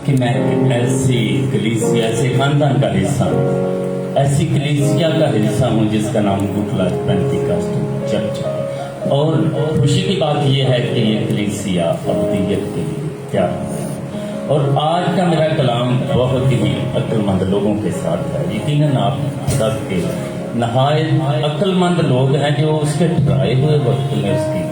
کہ میں ایسی کلیسیا ایسے خاندان کا حصہ ہوں، ایسی کلیسیا کا حصہ ہوں جس کا نام گٹلا پینتیکاسٹ چرچ ہے، اور خوشی کی بات یہ ہے کہ یہ کلیسیا ابدیت کے لیے تیار ہے۔ اور آج کا میرا کلام بہت ہی عقل مند لوگوں کے ساتھ ہے۔ یقیناً آپ سب کے نہایت عقل مند لوگ ہیں جو اس کے ٹھہرائے ہوئے وقت میں اس کی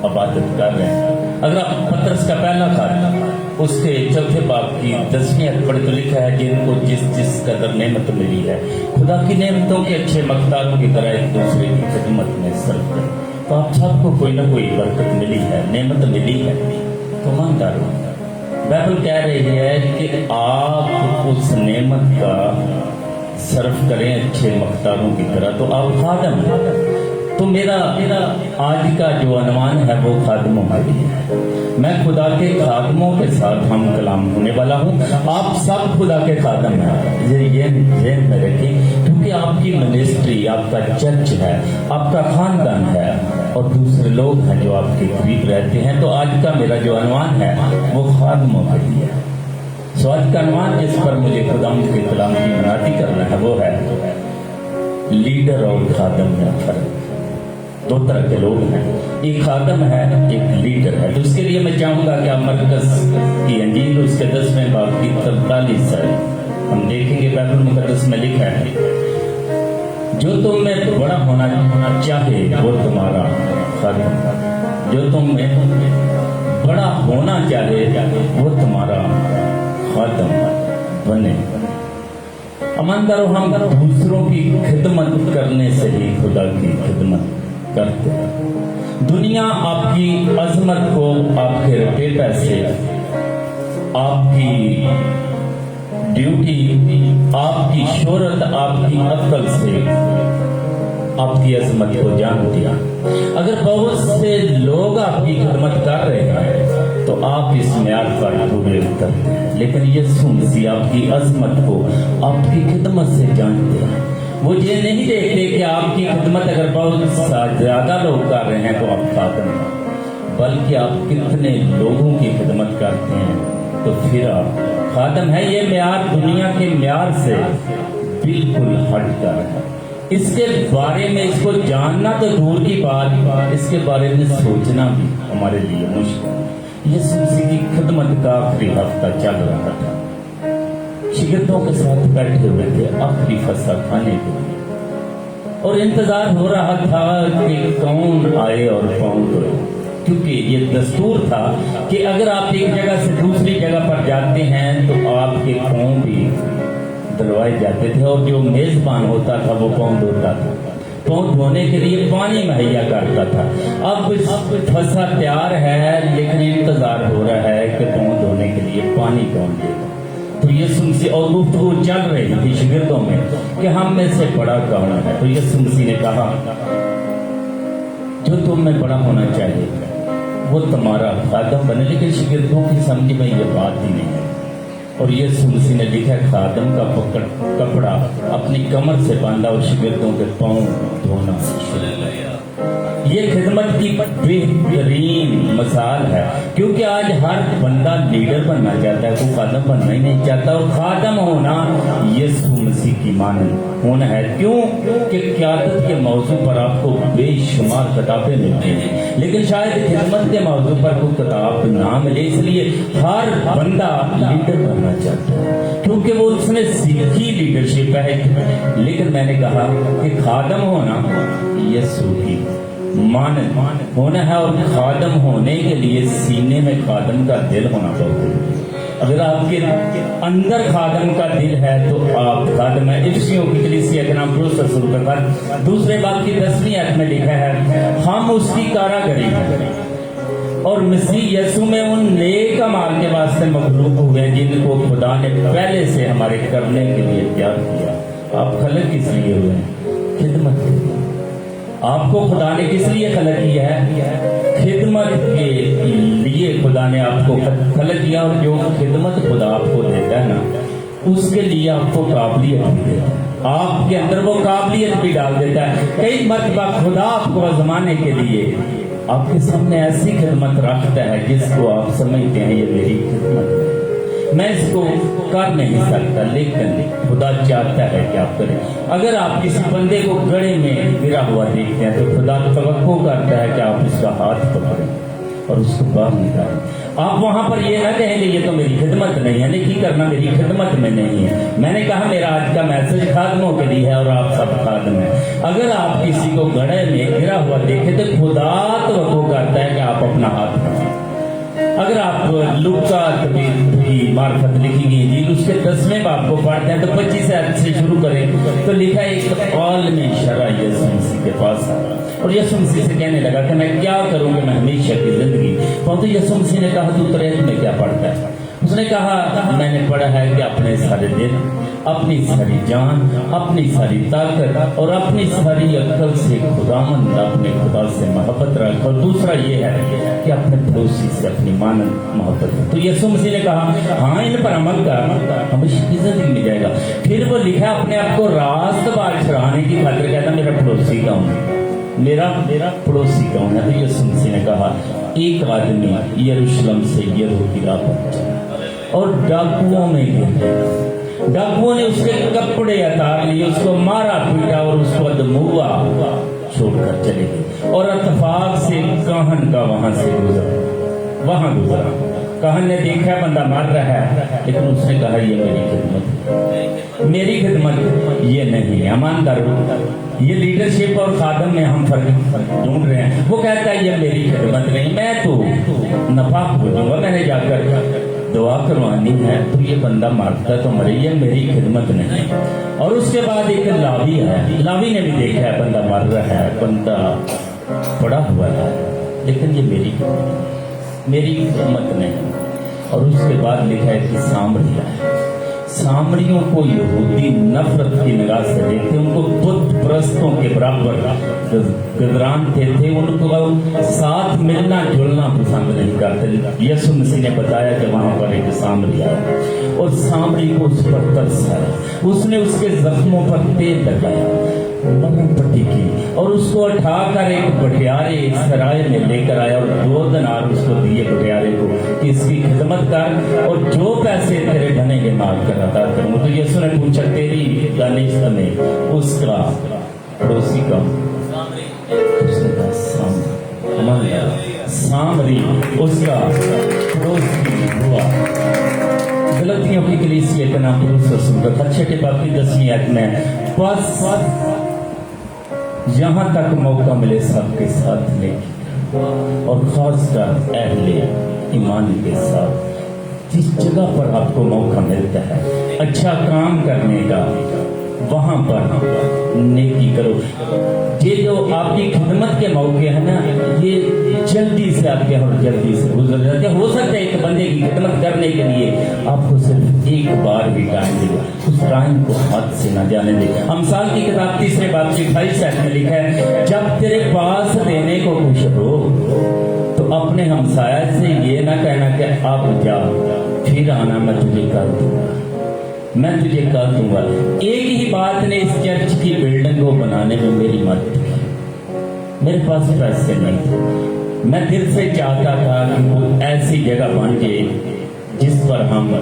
عبادت کر رہے ہیں۔ اگر آپ پطرس کا پہلا خط اس کے چوتھے باب کی 10ویں آیت پڑھ تو لکھا ہے جن کو جس قدر نعمت ملی ہے خدا کی نعمتوں کے اچھے مقداروں کی طرح ایک دوسرے کی خدمت میں صرف کریں۔ تو آپ سب کو کوئی نہ کوئی برکت ملی ہے، نعمت ملی ہے، تو ایماندار ہو۔ بائبل کہہ رہی ہے کہ آپ اس نعمت کا صرف کریں اچھے مقداروں کی طرح، تو آپ خادم ہیں۔ تو میرا آج کا جو عنوان ہے وہ خادموں کا بھی ہے۔ میں خدا کے خادموں کے ساتھ ہم کلام ہونے والا ہوں۔ آپ سب خدا کے خادم ہیں، یہ ذہن میں رکھیں، کیونکہ آپ کی منسٹری، آپ کا چرچ ہے، آپ کا خاندان ہے، اور دوسرے لوگ ہیں جو آپ کے قریب رہتے ہیں۔ تو آج کا میرا جو عنوان ہے وہ خادموں کے لیے ہے۔ سو آج کا عنوان جس پر مجھے خدا کے کلام کی منادی کرنا ہے وہ ہے لیڈر اور خادم میں فرق۔ دو طرح کے لوگ ہیں، ایک خادم ہے، ایک لیڈر ہے۔ تو اس کے لیے میں چاہوں گا کہ آپ مرکز کی انجیل اس کے 10ویں باب کی 43 آیت ہم دیکھیں گے۔ بائبل مقدس میں لکھا ہے جو تم میں بڑا ہونا چاہے وہ تمہارا خادم، جو تم میں بڑا ہونا چاہے وہ تمہارا خادم بنے۔ ایمانداروں، ہم دوسروں کی خدمت کرنے سے ہی خدا کی خدمت کرتے ہیں۔ دنیا آپ کی عظمت کو، آپ کے روپے پیسے، آپ کی ڈیوٹی، آپ کی شہرت، آپ کی عقل سے آپ کی عظمت کو جانتی ہے۔ اگر بہت سے لوگ آپ کی خدمت کر رہے ہیں تو آپ اس معیار پر پورے اترتے ہیں، لیکن یسوع مسیح آپ کی عظمت کو آپ کی خدمت سے جانتے ہیں۔ وہ یہ نہیں دیکھتے کہ آپ کی خدمت اگر بہت زیادہ لوگ کر رہے ہیں تو آپ خادم ہیں، بلکہ آپ کتنے لوگوں کی خدمت کرتے ہیں تو پھر آپ خادم ہیں۔ یہ معیار دنیا کے معیار سے بالکل ہٹ کر ہے۔ اس کے بارے میں اس کو جاننا تو دور کی بات، اس کے بارے میں سوچنا بھی ہمارے لیے مشکل ہے۔ یسوع مسیح کی خدمت کا آخری ہفتہ چل رہا تھا، شاگردوں کے ساتھ بیٹھے ہوئے تھے آخری فصح کھانے کے لیے، اور انتظار ہو رہا تھا کہ کون آئے اور کون دھوئے، کیونکہ یہ دستور تھا کہ اگر آپ ایک جگہ سے دوسری جگہ پر جاتے ہیں تو آپ کے پاؤں بھی دھلوائے جاتے تھے، اور جو میزبان ہوتا تھا وہ پاؤں دھوتا تھا، پاؤں دھونے کے لیے پانی مہیا کرتا تھا۔ اب فصح تیار ہے لیکن انتظار ہو رہا ہے کہ پاؤں دھونے کے لیے پانی کون دے گا۔ تو یسوع مسیح اور گفتگو چل رہی تھی شاگردوں میں کہ ہم میں سے بڑا کون ہے۔ تو یسوع مسیح نے کہا جو تم میں بڑا ہونا چاہیے وہ تمہارا خادم بنے، لیکن شاگردوں کی سمجھ میں یہ بات ہی نہیں ہے۔ اور یسوع مسیح نے لکھا خادم کا کپڑا اپنی کمر سے باندھا اور شاگردوں کے پاؤں دھونا شروع کیا۔ یہ خدمت کی بہترین مثال ہے، کیونکہ آج ہر بندہ لیڈر بننا چاہتا ہے، کوئی خادم بننا ہی نہیں چاہتا، اور خادم ہونا یسوع مسیح کی مانند ہونا ہے۔ کیوں کہ قیادت کے موضوع پر آپ کو بے شمار کتابیں ملتی ہیں، لیکن شاید خدمت کے موضوع پر کوئی کتاب نہ ملے، اس لیے ہر بندہ لیڈر بننا چاہتا ہے کیونکہ وہ اس نے سیکھی لیڈرشپ ہے۔ لیکن میں نے کہا کہ خادم ہونا یسوع کی مانند ہونا ہے، اور خادم ہونے کے لیے سینے میں خادم کا دل ہونا چاہیے۔ اگر آپ کے اندر خادم کا دل ہے تو آپ خادم ہیں۔ افسیوں کی کلیسیا کے نام پولس رسول کا خط 2 باب کی 10ویں آیت میں لکھا ہے ہم اس کی کاراگری ہیں اور مسیح یسوع میں ان نیک اعمال کے واسطے مخلوق ہوئے جن کو خدا نے پہلے سے ہمارے کرنے کے لیے تیار کیا۔ آپ خلق کس لیے ہوئے ہیں؟ خدمت کے لیے۔ آپ کو خدا نے کس لیے خلق کیا ہے؟ خدمت کے لیے خدا نے آپ کو خلق کیا، اور جو خدمت خدا آپ کو دیتا ہے نا اس کے لیے آپ کو قابلیت بھی دیتا ہے، آپ کے اندر وہ قابلیت بھی ڈال دیتا ہے۔ کئی مرتبہ خدا آپ کو آزمانے کے لیے آپ کے سامنے ایسی خدمت رکھتا ہے جس کو آپ سمجھتے ہیں یہ میری خدمت ہے، میں اس کو کر نہیں سکتا، لیکن خدا چاہتا ہے کہ آپ کریں۔ اگر آپ کسی بندے کو گڑھے میں گرا ہوا دیکھتے ہیں تو خدا توقع کرتا ہے کہ آپ اس کا ہاتھ پکڑیں اور اس کو باہر نکالیں۔ آپ وہاں پر یہ نہ کہیں کہ یہ تو میری خدمت نہیں ہے، نہیں کرنا میری خدمت میں نہیں ہے۔ میں نے کہا میرا آج کا میسج خادموں کے لیے ہے اور آپ سب خادم ہیں۔ اگر آپ کسی کو گڑھے میں گرا ہوا دیکھیں تو خدا توقع کرتا ہے کہ آپ اپنا ہاتھ پکڑیں۔ اگر آپ لوکا کی معرفت لکھی گئی انجیل اس کے 10ویں باب کو پڑھتے ہیں تو 25 آیت سے شروع کریں تو لکھا ایک عالم شرع یسوع مسیح کے پاس آیا اور یسوع مسیح سے کہنے لگا کہ میں کیا کروں کہ میں ہمیشہ کی زندگی پاؤں۔ تو یسوع مسیح نے کہا تو تریت میں کیا پڑھتا ہے؟ اس نے کہا میں نے پڑھا ہے کہ اپنے سارے دل، اپنی ساری جان، اپنی ساری طاقت اور اپنی ساری عقل سے خداوند اپنے خدا سے محبت رکھ، اور دوسرا یہ ہے کہ اپنے پڑوسی سے اپنی مانند محبت رکھ۔ تو یسوع مسیح نے کہا ہاں ان پر عمل کر ہمیشہ کی زندگی مل جائے گا۔ پھر وہ لکھا اپنے آپ کو راست بار چھڑانے کی خاطر کہتا میرا پڑوسی کون ہے، میرا پڑوسی کون ہے؟ تو یسوع مسیح نے کہا ایک آدمی یروشلم سے یریحو کی راہ پر چلا اور ڈاکوؤں میں گیا، ڈاکوؤں نے اس کے کپڑے اتار لیے، اس کو مارا پیٹا اور اس کو دموا چھوڑ کر چلے گئے، اور اتفاق سے کاہن کا وہاں گزرا۔ کاہن نے دیکھا بندہ مر رہا ہے، لیکن اس نے کہا یہ میری خدمت یہ نہیں ہے۔ ایماندار یہ لیڈرشپ اور خادم میں ہم فرق ڈھونڈ رہے ہیں۔ وہ کہتا ہے یہ میری خدمت نہیں، میں تو ناپاک ہو جاؤں گا، میں نے جا کر دعا کروانی ہے تو یہ بندہ مرتا تو مرے، یہ میری خدمت نہیں۔ اور اس کے بعد ایک لاوی ہے، لاوی نے بھی دیکھا ہے بندہ مر رہا ہے، بندہ پڑا ہوا ہے، لیکن یہ میری خدمت نہیں۔ اور اس کے بعد لکھا ہے کہ سامری ہے، سامریوں کو یہودی نفرت کی نگاہ سے دیکھتے، ان کو بت پرستوں کے برابر گدران تھے، ان کو ساتھ ملنا جلنا پسند نہیں کرتے۔ یسوع مسیح نے بتایا کہ وہاں پر ایک سامری آیا اور سامری کو اس پر ترس آیا، اس نے اس کے زخموں پر تیل لگایا، مرہم پٹی کی اور اس کو اٹھا کر ایک بٹیارے ایک سرائے میں لے کر آیا اور 2 دینار اس کو دیے بٹیارے کو کہ اس کی خدمت کر اور جو پیسے تیرے بنے کے مال کر عطا کروں۔ تو یسوع نے پوچھا تیری دانشت میں اس کا پڑوسی کا؟ اس نے کہا سامری اس کا پڑوسی ہوا۔ غلطیوں کی کلیسیا کا نام پولس رسول کا خط 6 باب کی 10ویں آیت میں بس یہاں تک موقع ملے سب کے ساتھ نیکی اور خاص کر اہل ایمان کے ساتھ جس جگہ پر آپ کو موقع ملتا ہے اچھا کام کرنے کا وہاں پر نیکی کرو۔ یہ جو آپ کی خدمت کے موقع ہے نا یہ جلدی سے آپ کے اور جلدی سے گزر جاتے ہیں۔ ہو سکتا ہے ایک بندے کی خدمت کرنے کے لیے آپ کو صرف ایک بار بھی ٹائم دے گا، اس ٹائم کو ہاتھ سے نہ جانے دے۔ امثال کی کتاب 3 باب کی 28 آیت میں لکھا ہے جب تیرے پاس دینے کو کچھ ہو تو اپنے ہمسایہ سے یہ نہ کہنا کہ آپ جا پھر آنا میں تجھے کر دوں گا، میں تجھے کر دوں گا۔ ایک ہی بات نے اس چرچ کی بلڈنگ کو بنانے میں میری مدد کی۔ میرے پاس پیسے نہیں تھے، میں دل سے چاہتا تھا کہ وہ ایسی جگہ بن جائے جس پر ہم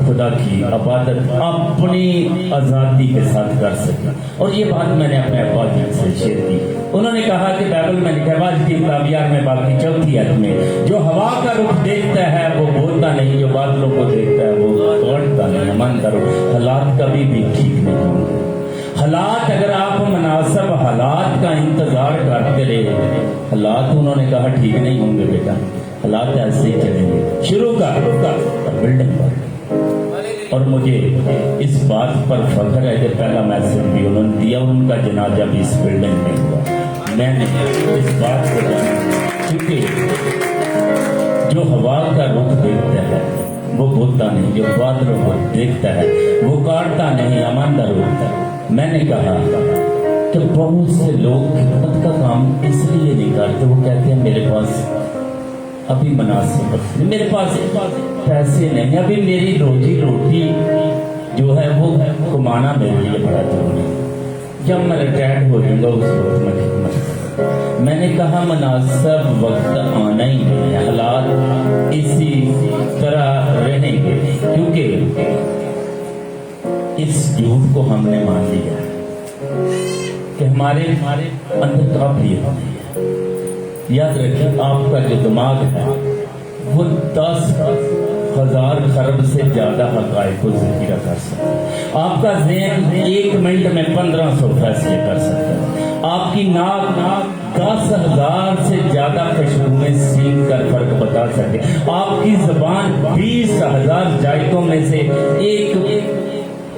خدا کی عبادت اپنی آزادی کے ساتھ کر سکیں۔ اور یہ بات میں نے اپنے ابا جی سے شیئر کی۔ انہوں نے کہا کہ بائبل میں لکھا ہے واجب کی کتاب 11 باب کی 4 آیت میں جو ہوا کا رخ دیکھتا ہے وہ بولتا نہیں، جو بادلوں کو دیکھتا ہے وہ توڑتا نہیں۔ من کرو حالات کبھی بھی ٹھیک نہیں ہوں گے۔ حالات اگر آپ مناسب حالات کا انتظار کرتے رہے، حالات انہوں نے کہا ٹھیک نہیں ہوں گے بیٹا، حالات ایسے ہی چلیں گے۔ شروع کر بلڈنگ پر۔ اور مجھے اس بات پر فخر ہے کہ پہلا میسج بھی انہوں نے دیا اور ان کا جنازہ بھی اس بلڈنگ میں ہوا۔ میں نے اس بات کو جانا کیونکہ جو ہوا کا رخ دیکھتا ہے وہ بولتا نہیں، جو بادلوں کو دیکھتا ہے وہ کاٹتا نہیں، ایماندار ہوتا ہے۔ میں نے کہا کہ بہت سے لوگ خدمت کا کام اس لیے نہیں کرتے، وہ کہتے ہیں میرے پاس ابھی مناسب، میرے پاس پیسے نہیں، ابھی میری روزی روٹی جو ہے وہ کمانا میرے لیے بڑا ضروری ہے، جب میں ریٹائرڈ ہو جاؤں گا اس وقت میں خدمت کروں گا۔ میں نے کہا مناسب وقت آنا ہی ہے، حالات اسی طرح رہیں گے، کیونکہ اس جھوٹ کو ہم نے مان لیا کہ ہمارے اندر قابلیت نہیں ہے۔ یاد رکھیں، آپ کا جو دماغ ہے وہ 10,000 خرب سے زیادہ حقائق کو ذخیرہ کر سکتا ہے۔ آپ کا ذہن 1 منٹ میں 1500 فیصلے کر سکتا ہے۔ آپ کی ناک 10,000 سے زیادہ خوشبوئیں سینکھ کر فرق بتا سکتے۔ آپ کی زبان 20,000 ذائقوں میں سے ایک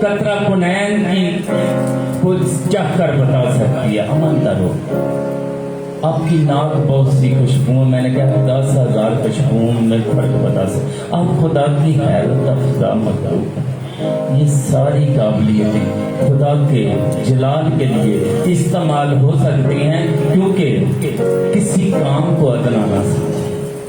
قطرہ کنین کی کچھ چکھ کر بتا سکتی ہے۔ اماندار ہو، آپ کی ناک بہت سی خوشبوؤں، میں نے کہا 10,000 خوشبوؤں میں فرق بتا سکتے۔ آپ خدا کی حیرت افزا مخلوق ہیں۔ یہ ساری قابلیتیں خدا کے جلال کے لیے استعمال ہو سکتی ہیں، کیونکہ کسی کام کو ادنا نہ سمجھیں۔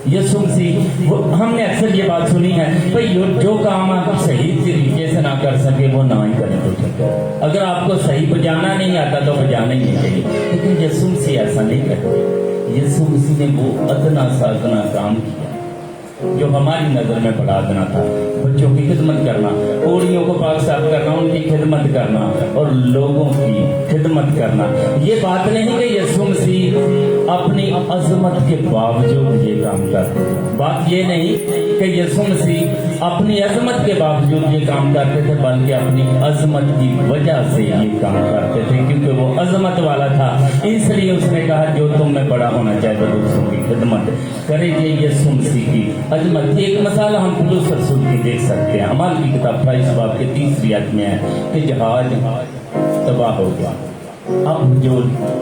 یسوع مسیح، ہم نے اکثر یہ بات سنی ہے، بھئی جو کام آپ صحیح طریقے سے نہ کر سکے وہ نہ ہی کریں تو ٹھیک ہے۔ اگر آپ کو صحیح بجانا نہیں آتا تو بجانا ہی نہیں چاہیے، لیکن یسوع مسیح ایسا نہیں کرتے۔ یسوع مسیح نے وہ ادنا سا ادنا کام کیا جو ہماری نظر میں بڑا ادنا تھا۔ بچوں کی خدمت کرنا، کوڑیوں کو پاک صاف کرنا، ان کی خدمت کرنا اور لوگوں کی خدمت کرنا۔ یہ بات نہیں کہ یسوع مسیح اپنی عظمت کے باوجود یہ کام کرتے تھے۔ بات یہ نہیں کہ یسوع مسیح اپنی عظمت کے باوجود یہ کام کرتے تھے، بلکہ اپنی عظمت کی وجہ سے یہ کام کرتے تھے، کیونکہ وہ عظمت والا تھا۔ اس لیے اس نے کہا جو تم میں بڑا ہونا چاہے تو دوسروں کی خدمت کرے۔ یہ یسوع مسیح کی عظمت کی ایک مثال ہم پولس رسول کی دیکھ سکتے ہیں۔ اعمال کی کتاب 28 باب کے 30 آیت میں ہے کہ جہاز تباہ ہو گیا۔ اب جو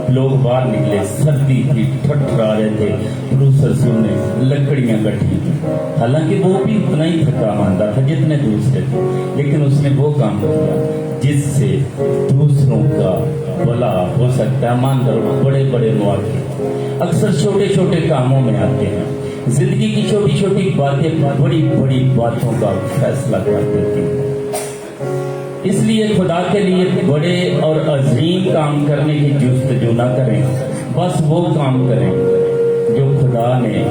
لوگ باہر نکلے، سردی تھی، ٹھٹھرا رہے تھے، پولس رسول نے لکڑیاں کٹھی کی۔ حالانکہ وہ بھی اتنا ہی تھکا مانتا تھا جتنے دوسرے تھے، لیکن اس نے وہ کام کیا جس سے دوسروں کا بھلا ہو سکتا ہے۔ ماندر بڑے بڑے مواقع اکثر چھوٹے چھوٹے کاموں میں آتے ہیں۔ زندگی کی چھوٹی چھوٹی باتیں بڑی بڑی باتوں کا فیصلہ کر دیتی ہیں۔ اس لیے خدا کے لیے بڑے اور عظیم کام کرنے کی جستجو نہ کریں، بس وہ کام کریں جو خدا نے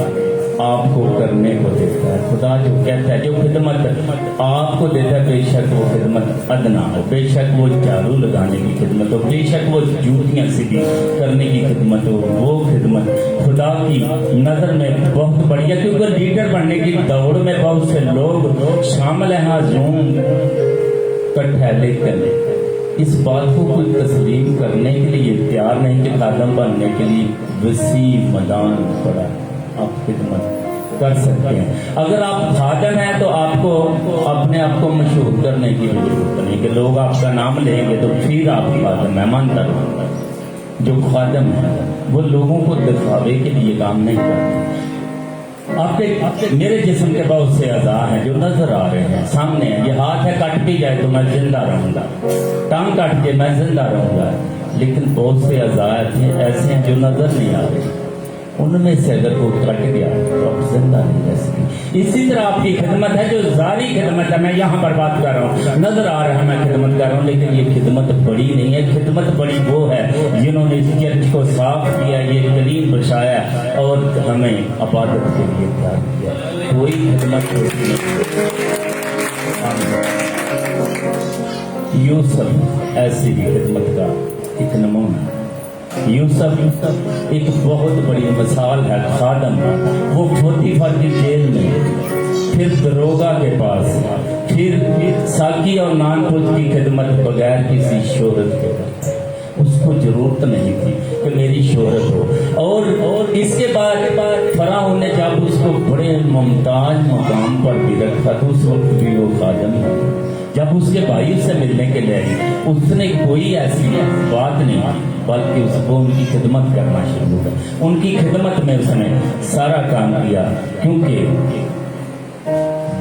آپ کو کرنے کو دیتا ہے۔ خدا جو کہتا ہے، جو خدمت آپ کو دیتا ہے، بے شک وہ خدمت ادنا ہو، بے شک وہ جھاڑو لگانے کی خدمت ہو، بے شک وہ جوتیاں سیدھی کرنے کی خدمت ہو، وہ خدمت خدا کی نظر میں بہت بڑی ہے۔ کیونکہ لیڈر بننے کی دوڑ میں بہت سے لوگ شامل ہیں، ہزوم کٹ ہے، لیکن اس بات کو کوئی تسلیم کرنے کے لیے تیار نہیں کہ خادم بننے کے لیے وسیع میدان پڑا ہے۔ آپ خدمت کر سکتے ہیں۔ اگر آپ خادم ہیں تو آپ کو اپنے آپ کو مشہور کرنے کی ضرورت نہیں کہ لوگ آپ کا نام لیں گے تو پھر آپ خادم ہیں۔ مانتا رہوں، جو خادم ہیں وہ لوگوں کو دکھاوے کے لیے کام نہیں کرتے۔ آپ کے میرے جسم کے بہت سے اعضاء ہیں جو نظر آ رہے ہیں، سامنے ہیں۔ یہ ہاتھ ہے، کٹ بھی جائے تو میں زندہ رہوں گا، ٹانگ کٹ کے میں زندہ رہوں گا، لیکن بہت سے اعضاء ایسے ہیں جو نظر نہیں آ رہے۔ ان میں سے اگر وہ کٹ گیا تو آپ زندہ نہیں رہ سکتے۔ اسی طرح آپ کی خدمت ہے جو ظاہری خدمت ہے، میں یہاں پر بات کر رہا ہوں، نظر آ رہا ہے میں خدمت کر رہا ہوں، لیکن یہ خدمت بڑی نہیں ہے۔ خدمت بڑی وہ ہے جنہوں نے اس چرچ کو صاف کیا، یہ کلیم بچایا اور ہمیں عبادت کے لیے تیار کیا۔ کوئی خدمت ہوتی نہیں۔ یوسف ایسی ہی خدمت کا ایک نمونہ۔ یوسف ایک بہت بڑی مثال ہے، خادم۔ وہ پوتیفر کی جیل میں، پھر دروگا کے پاس، پھر ساقی اور نان پوچھ کی خدمت بغیر کسی شہرت کے کرتا۔ اس کو ضرورت نہیں تھی کہ میری شہرت ہو، اور اس کے بعد فراؤن نے جب اس کو بڑے ممتاز مقام پر بھی رکھا تو اس وقت بھی وہ خادم ہے۔ جب اس کے بھائی سے ملنے کے لیے اس نے کوئی ایسی بات نہیں کی، بلکہ اس کو ان کی خدمت کرنا شروع کیا۔ ان کی خدمت میں اس نے سارا کام کیا، کیونکہ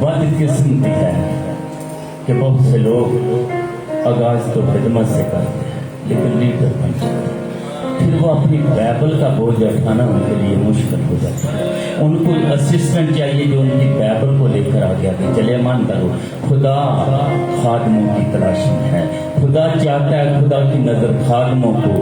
بدقسمتی ہے کہ بہت سے لوگ آغاز تو خدمت سے کرتے ہیں لیکن لیڈر بن جاتے ہیں، پھر وہ اپنی بائبل کا بوجھ اٹھانا ان کے لیے مشکل ہو جاتا ہے۔ ان کو اسسٹنٹ چاہیے جو ان کی بائبل کو لے کر آ گیا کہ چلے مان کرو۔ خدا خادموں کی تلاش میں ہے۔ خدا چاہتا ہے، خدا کی نظر خادموں کو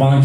5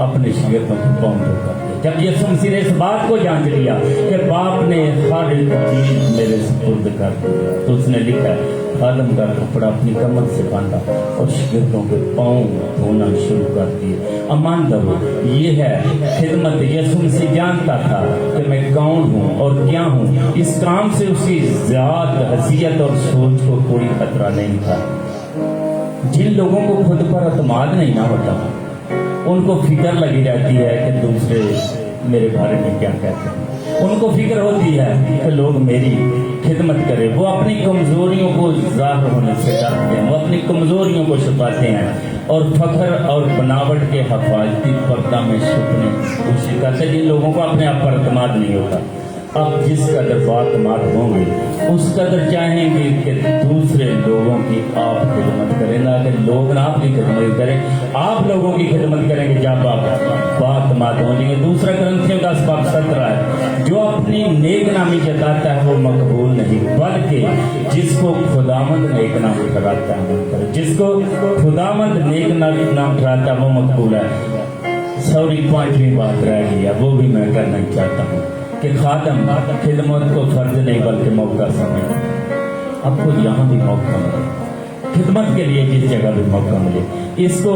اپنے شاگردوں کو پاؤں دھو کر دیا۔ جب یسوع مسیح نے اس بات کو جانچ لیا کہ باپ نے ہر ایک چیز میرے سپرد کر دیا، تو اس نے لکھا ہے خادم کا کپڑا اپنی کمر سے باندھا اور شاگردوں کے پاؤں دھونا شروع کر دیے۔ امان دو، یہ ہے خدمت۔ یسوع مسیح جانتا تھا کہ میں کون ہوں اور کیا ہوں۔ اس کام سے اس کی ذات، حیثیت اور سوچ کو کوئی خطرہ نہیں تھا۔ جن لوگوں کو خود پر اعتماد نہیں نہ ہوتا، ان کو فکر لگی رہتی ہے کہ دوسرے میرے بارے میں کیا کہتے ہیں۔ ان کو فکر ہوتی ہے کہ لوگ میری خدمت کریں۔ وہ اپنی کمزوریوں کو ظاہر ہونے سے ڈرتے ہیں، وہ اپنی کمزوریوں کو چھپاتے ہیں اور فخر اور بناوٹ کے حفاظتی پردہ میں چھپنے کی کوشش کرتے ہیں۔ جن لوگوں کو اپنے آپ پر اعتماد نہیں ہوتا، اب جس قدر باعتماد ہوں گے اس قدر چاہیں گے کہ دوسرے لوگوں کی آپ خدمت کریں، نہ کہ لوگ نہ آپ کی خدمت کریں۔ آپ لوگوں کی خدمت کریں گے جب آپ باعتماد ہوں گے۔ دوسرا کرنتھیوں 10:17 ہے، جو اپنی نیک نامی جتاتا ہے وہ مقبول نہیں، بلکہ جس کو خداوند نیک نام ٹھہراتا ہے، جس کو خداوند نیک نام ٹھہراتا ہے وہ مقبول ہے۔ سوری، 5ویں بات رہ گئی ہے، وہ بھی میں کرنا چاہتا ہوں کہ خادم خدمت کو فرض نہیں بلکہ موقع سمجھے۔ آپ کو یہاں بھی موقع ملے، خدمت کے لیے جس جگہ بھی موقع ملے، اس کو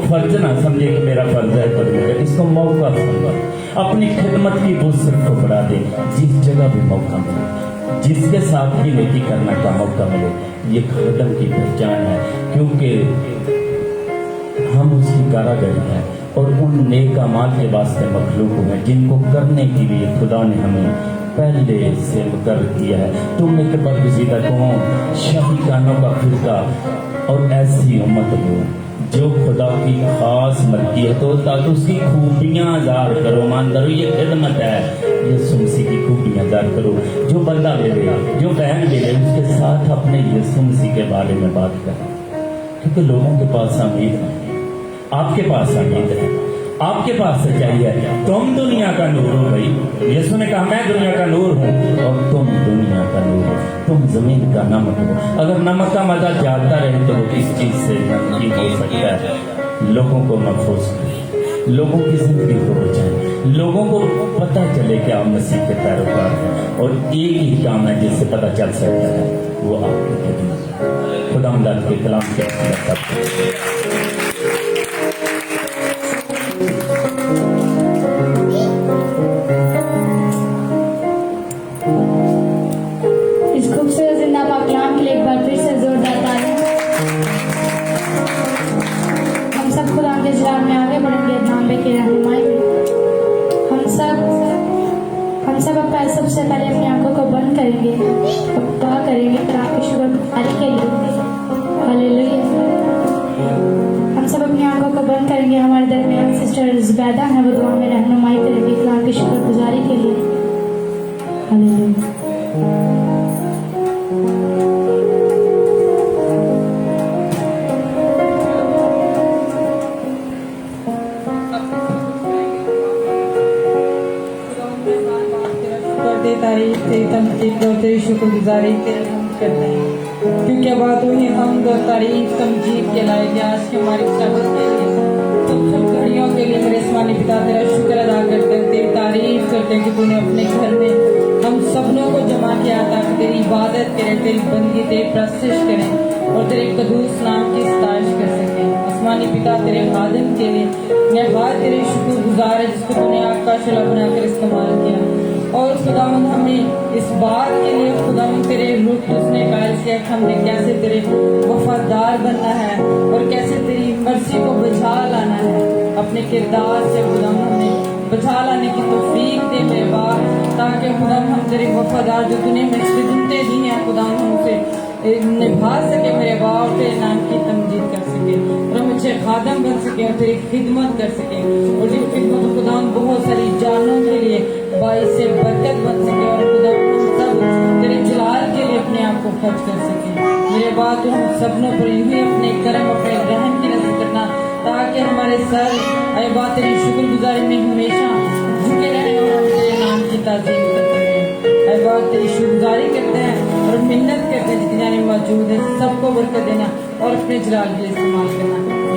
فرض نہ سمجھے کہ میرا فرض ہے کرنے کا، اس کو موقع سمجھے۔ اپنی خدمت کی وسعت کو بڑھا دے، جس جگہ بھی موقع ملے، جس کے ساتھ بھی نیکی کرنے کا موقع ملے۔ یہ خادم کی پہچان ہے، کیونکہ ہم اس کی کاراگری ہیں اور ان نیک اعمال کے واسطے مخلوق ہیں جن کو کرنے کے لیے خدا نے ہمیں پہلے سے مقرر کیا ہے۔ تم ایک برگزیدہ قوم، شاہی کانوں کا فرقہ اور ایسی امت ہو جو خدا کی خاص ملکیت ہو، تاکہ اس کی خوبیاں ظاہر کرو۔ مان کرو، یہ خدمت ہے، یسوع مسیح کی خوبیاں ظاہر کرو۔ جو بندہ ملے، جو بہن ملے، اس کے ساتھ اپنے یسوع مسیح کے بارے میں بات کریں، کیونکہ لوگوں کے پاس امید ہے، آپ کے پاس امید ہے، آپ کے پاس سچائی ہے۔ تم دنیا کا نور ہو بھائی، یسوع نے کہا میں دنیا کا نور ہوں اور تم دنیا کا نور ہو، تم زمین کا نمک ہو۔ اگر نمک کا مزہ جاتا رہے تو وہ کس چیز سے نمکین ہو سکتا ہے؟ لوگوں کو محفوظ کریں، لوگوں کی زندگی کو بچائیں، لوگوں کو پتہ چلے کہ آپ مسیح کے پیروکار ہیں، اور ایک ہی کام ہے جس سے پتہ چل سکتا ہے، وہ آپ کی خدمت۔ خدا مدد کے کلام کے اس خوبصورت زندہ پاک کلام کے لیے ایک بار پھر سے زوردار تعریف۔ ہم سب خدا کے جلال میں آگے بڑھیں گے دھامبے کی رہنمائی میں۔ ہم سب سب سے پہلے اپنی آنکھوں کو بند کریں گے، دعا کریں گے خدا کی شکر گزاری کے لیے۔ ہاللیلویا۔ ہم سب اپنی آنکھوں کو بند کریں گے۔ ہمارے درمیان سسٹر زبیدہ ہیں، وہ دعا میں رہنمائی کریں گے خدا کی شکر گزاری کے لیے۔ ہاللیلویا۔ تعریف تیری تمجید اور تیری شکر گزاری تیری ہم کرتے ہیں، کیونکہ بات وہی حمد اور تعریف تمجید کے لائق آج کی ہماری سبق کے لیے تم سب گھڑیوں کے لیے میرے آسمانی پتا تیرا شکر ادا کرتے ہیں، تیری تعریف کرتے ہیں کہ تو نے اپنے گھر میں ہم سبنوں کو جمع کیا تاکہ تیری عبادت کریں، تیری بندگی، تیری پرستش کریں اور تیرے قدوس نام کی ستائش کر سکیں۔ آسمانی پتا تیرے خادم کے لیے میں بات تیرے شکر گزار ہے جس کو تو نے آگ کا شعلہ بنا کر استعمال کیا، اور خداوند ہمیں اس بات کے لیے خداوند تیرے روح اس نے قائل کیا کہ ہم نے کیسے تیرے وفادار بننا ہے اور کیسے تیری مرضی کو بجا لانا ہے۔ اپنے کردار سے خداوند ہمیں بجا لانے کی توفیق دے میرے باپ، تاکہ خداوند ہم تیرے وفادار جو تُنے میں خدمتیں دی ہیں خداوند ہم اسے نبھا سکے میرے باپ، تیرے نام کی تمجید کر سکے اور ہم اچھے خادم بن سکیں اور تیری خدمت کر سکیں، اور جن خدمت خداوند بہت ساری جانوں کے لیے باعث برکت بن سکے، اور خداوند سب تیرے جلال کے لیے اپنے آپ کو خرچ کر سکیں میرے باپ۔ ہم سبنوں پر انہیں اپنے کرم اپنے رحم کی نظر کرنا، تاکہ ہمارے سر اے بات تیری شکر گزاری میں ہمیشہ جھکے رہیں اور ہم تیرے نام کی تعظیم کرتے ہیں۔ اے بات تیری شکر گزاری کرتے ہیں اور محنت کرتے ہیں، جتنے جانے موجود ہیں سب کو برکت دینا اور اپنے جلال کے لیے استعمال کرنا۔